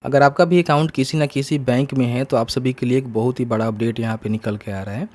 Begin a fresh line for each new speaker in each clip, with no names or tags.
अगर आपका भी अकाउंट किसी न किसी बैंक में है तो आप सभी के लिए एक बहुत ही बड़ा अपडेट यहाँ पे निकल के आ रहा है।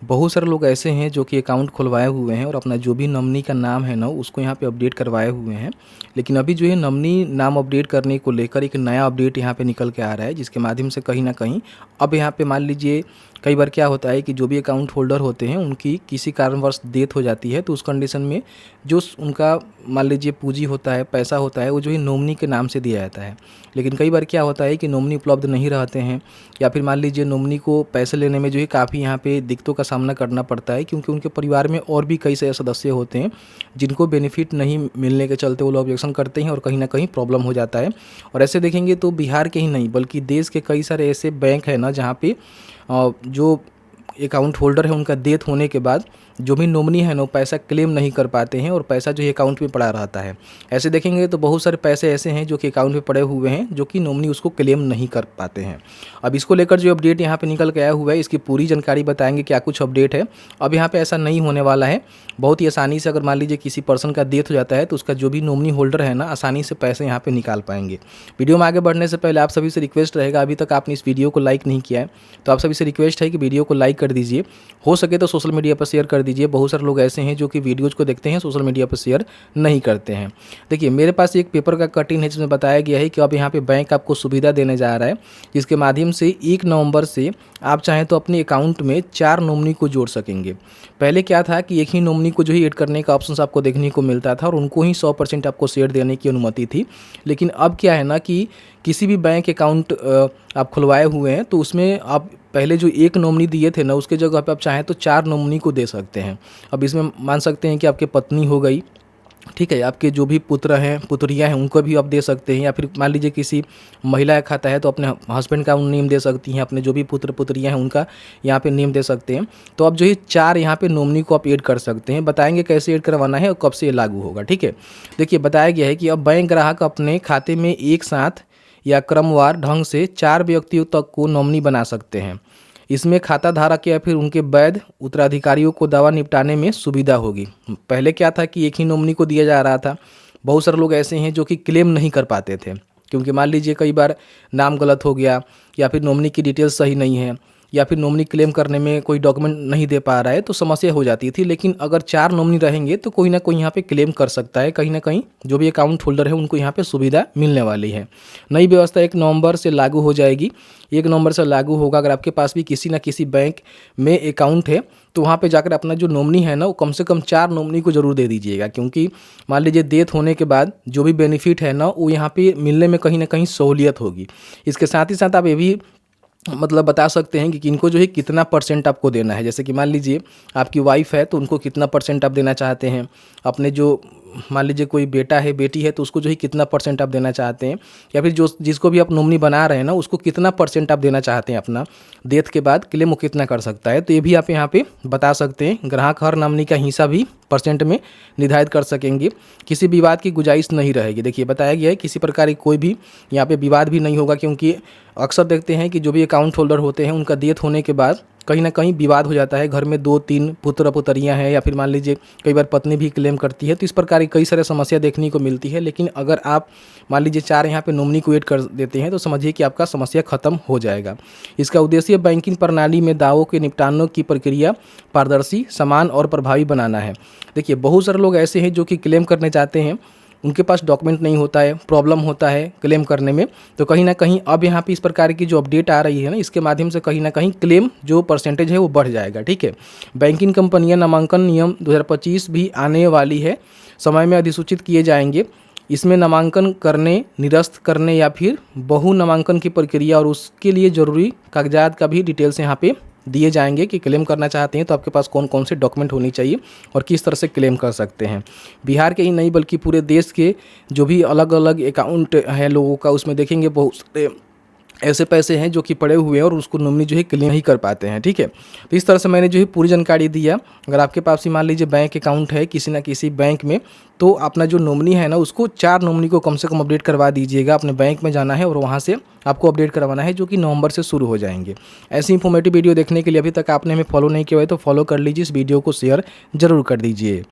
बहुत सारे लोग ऐसे हैं जो कि अकाउंट खुलवाए हुए हैं और अपना जो भी नॉमिनी का नाम है ना उसको यहाँ पे अपडेट करवाए हुए हैं। लेकिन अभी जो है नॉमिनी नाम अपडेट करने को लेकर एक नया अपडेट यहाँ पे निकल के आ रहा है, जिसके माध्यम से कहीं ना कहीं अब यहाँ पे मान लीजिए कई बार क्या होता है कि जो भी अकाउंट होल्डर होते हैं उनकी किसी कारणवश डेथ हो जाती है, तो उस कंडीशन में जो उनका मान लीजिए पूंजी होता है, पैसा होता है, वो जो है नॉमिनी के नाम से दिया जाता है। लेकिन कई बार क्या होता है कि नॉमिनी उपलब्ध नहीं रहते हैं, या फिर मान लीजिए नॉमिनी को पैसे लेने में जो है काफ़ी यहाँ पे दिक्कतों का सामना करना पड़ता है, क्योंकि उनके परिवार में और भी कई सारे सदस्य होते हैं जिनको बेनिफिट नहीं मिलने के चलते वो लोग ऑब्जेक्शन करते हैं और कहीं ना कहीं प्रॉब्लम हो जाता है। और ऐसे देखेंगे तो बिहार के ही नहीं बल्कि देश के कई सारे ऐसे बैंक हैं ना जहाँ पे जो अकाउंट होल्डर है उनका डेथ होने के बाद जो भी नॉमिनी है ना पैसा क्लेम नहीं कर पाते हैं और पैसा जो है अकाउंट में पड़ा रहता है। ऐसे देखेंगे तो बहुत सारे पैसे ऐसे हैं जो कि अकाउंट में पड़े हुए हैं जो कि नॉमिनी उसको क्लेम नहीं कर पाते हैं। अब इसको लेकर जो अपडेट यहाँ पे निकल के आया हुआ है इसकी पूरी जानकारी बताएंगे क्या कुछ अपडेट है। अब यहाँ पे ऐसा नहीं होने वाला है, बहुत ही आसानी से अगर मान लीजिए किसी पर्सन का डेथ हो जाता है तो उसका जो भी नॉमिनी होल्डर है ना आसानी से पैसे यहाँ पे निकाल पाएंगे। वीडियो में आगे बढ़ने से पहले आप सभी से रिक्वेस्ट रहेगा, अभी तक आपने इस वीडियो को लाइक नहीं किया है तो आप सभी से रिक्वेस्ट है कि वीडियो को लाइक कर दीजिए, हो सके तो सोशल मीडिया पर शेयर कर दीजिए। बहुत सारे लोग ऐसे हैं जो कि वीडियोज़ को देखते हैं सोशल मीडिया पर शेयर नहीं करते हैं। देखिए मेरे पास एक पेपर का कटिंग है जिसमें बताया गया है कि अब यहाँ पे बैंक आपको सुविधा देने जा रहा है, जिसके माध्यम से 1 नवंबर से आप चाहें तो अपने अकाउंट में 4 नॉमिनी को जोड़ सकेंगे। पहले क्या था कि एक ही नॉमिनी को जो है ऐड करने का ऑप्शन आपको देखने को मिलता था और उनको ही 100% आपको शेयर देने की अनुमति थी। लेकिन अब क्या है ना कि किसी भी बैंक अकाउंट आप खुलवाए हुए हैं तो उसमें आप पहले जो 1 नॉमिनी दिए थे ना उसके जगह पे आप चाहें तो 4 नॉमिनी को दे सकते हैं। अब इसमें मान सकते हैं कि आपके पत्नी हो गई, ठीक है, आपके जो भी पुत्र हैं पुत्रियां हैं उनको भी आप दे सकते हैं, या फिर मान लीजिए किसी महिला का खाता है तो अपने हस्बैंड का नेम दे सकती हैं, अपने जो भी पुत्र पुत्रियां हैं उनका यहाँ पे नेम दे सकते हैं। तो अब जो है 4 यहाँ पे नॉमिनी को आप ऐड कर सकते हैं। बताएंगे कैसे ऐड करवाना है और कब से ये लागू होगा, ठीक है। देखिए बताया गया है कि अब बैंक ग्राहक अपने खाते में एक साथ या क्रमवार ढंग से 4 व्यक्तियों तक को नॉमिनी बना सकते हैं। इसमें खाता धारक या फिर उनके वैध उत्तराधिकारियों को दावा निपटाने में सुविधा होगी। पहले क्या था कि एक ही नॉमिनी को दिया जा रहा था। बहुत सारे लोग ऐसे हैं जो कि क्लेम नहीं कर पाते थे, क्योंकि मान लीजिए कई बार नाम गलत हो गया या फिर नॉमिनी की डिटेल्स सही नहीं है या फिर नॉमिनी क्लेम करने में कोई डॉक्यूमेंट नहीं दे पा रहा है तो समस्या हो जाती थी। लेकिन अगर 4 नॉमिनी रहेंगे तो कोई ना कोई यहाँ पे क्लेम कर सकता है, कहीं ना कहीं जो भी अकाउंट होल्डर है उनको यहाँ पे सुविधा मिलने वाली है। नई व्यवस्था 1 नवंबर से लागू हो जाएगी। 1 नवंबर से लागू होगा। अगर आपके पास भी किसी ना किसी बैंक में अकाउंट है तो वहाँ पे जाकर अपना जो नॉमिनी है ना वो कम से कम 4 नॉमिनी को जरूर दे दीजिएगा, क्योंकि मान लीजिए डेथ होने के बाद जो भी बेनिफिट है ना वो यहाँ पे मिलने में कहीं ना कहीं सहूलियत होगी। इसके साथ ही साथ आप ये भी मतलब बता सकते हैं कि किनको जो है कितना % आपको देना है। जैसे कि मान लीजिए आपकी वाइफ है तो उनको कितना % आप देना चाहते हैं, अपने जो मान लीजिए कोई बेटा है बेटी है तो उसको जो है कितना % आप देना चाहते हैं, या फिर जो जिसको भी आप नॉमिनी बना रहे हैं ना उसको कितना % आप देना चाहते हैं अपना डेथ के बाद, क्लेम वो कितना कर सकता है। तो ये भी आप यहाँ पे बता सकते हैं। ग्राहक हर नॉमिनी का हिस्सा भी % में निर्धारित कर सकेंगे। किसी विवाद की गुंजाइश नहीं रहेगी। देखिए बताया गया है किसी प्रकार की कोई भी यहाँ पे विवाद भी नहीं होगा, क्योंकि अक्सर देखते हैं कि जो भी अकाउंट होल्डर होते हैं उनका डेथ होने के बाद कहीं ना कहीं विवाद हो जाता है। घर में 2-3 पुत्र पुत्रियां हैं या फिर मान लीजिए कई बार पत्नी भी क्लेम करती है, तो इस प्रकार की कई सारे समस्या देखने को मिलती है। लेकिन अगर आप मान लीजिए 4 यहाँ पे नॉमिनी को ऐड कर देते हैं तो समझिए कि आपका समस्या खत्म हो जाएगा। इसका उद्देश्य बैंकिंग प्रणाली में दावों के निपटानों की प्रक्रिया पारदर्शी, समान और प्रभावी बनाना है। देखिए बहुत सारे लोग ऐसे हैं जो कि क्लेम करने चाहते हैं, उनके पास डॉक्यूमेंट नहीं होता है, प्रॉब्लम होता है क्लेम करने में, तो कहीं ना कहीं अब यहाँ पे इस प्रकार की जो अपडेट आ रही है ना इसके माध्यम से कहीं ना कहीं क्लेम जो % है वो बढ़ जाएगा, ठीक है। बैंकिंग कंपनियां नामांकन नियम 2025 भी आने वाली है, समय में अधिसूचित किए जाएंगे। इसमें नामांकन करने, निरस्त करने या फिर बहु नामांकन की प्रक्रिया और उसके लिए ज़रूरी कागजात का भी डिटेल्स यहाँ पे दिए जाएंगे कि क्लेम करना चाहते हैं तो आपके पास कौन कौन से डॉक्यूमेंट होनी चाहिए और किस तरह से क्लेम कर सकते हैं। बिहार के ही नहीं बल्कि पूरे देश के जो भी अलग अलग अकाउंट है लोगों का, उसमें देखेंगे बहुत सारे ऐसे पैसे हैं जो कि पड़े हुए हैं और उसको नॉमिनी जो है क्लेम नहीं कर पाते हैं, ठीक है। तो इस तरह से मैंने जो है पूरी जानकारी दिया। अगर आपके पास ही मान लीजिए बैंक अकाउंट है किसी ना किसी बैंक में, तो अपना जो नॉमिनी है ना उसको 4 नॉमिनी को कम से कम अपडेट करवा दीजिएगा। अपने बैंक में जाना है और वहाँ से आपको अपडेट करवाना है, जो कि नवंबर से शुरू हो जाएंगे। ऐसी इंफॉर्मेटिव वीडियो देखने के लिए अभी तक आपने हमें फॉलो नहीं किया है तो फॉलो कर लीजिए। इस वीडियो को शेयर जरूर कर दीजिए।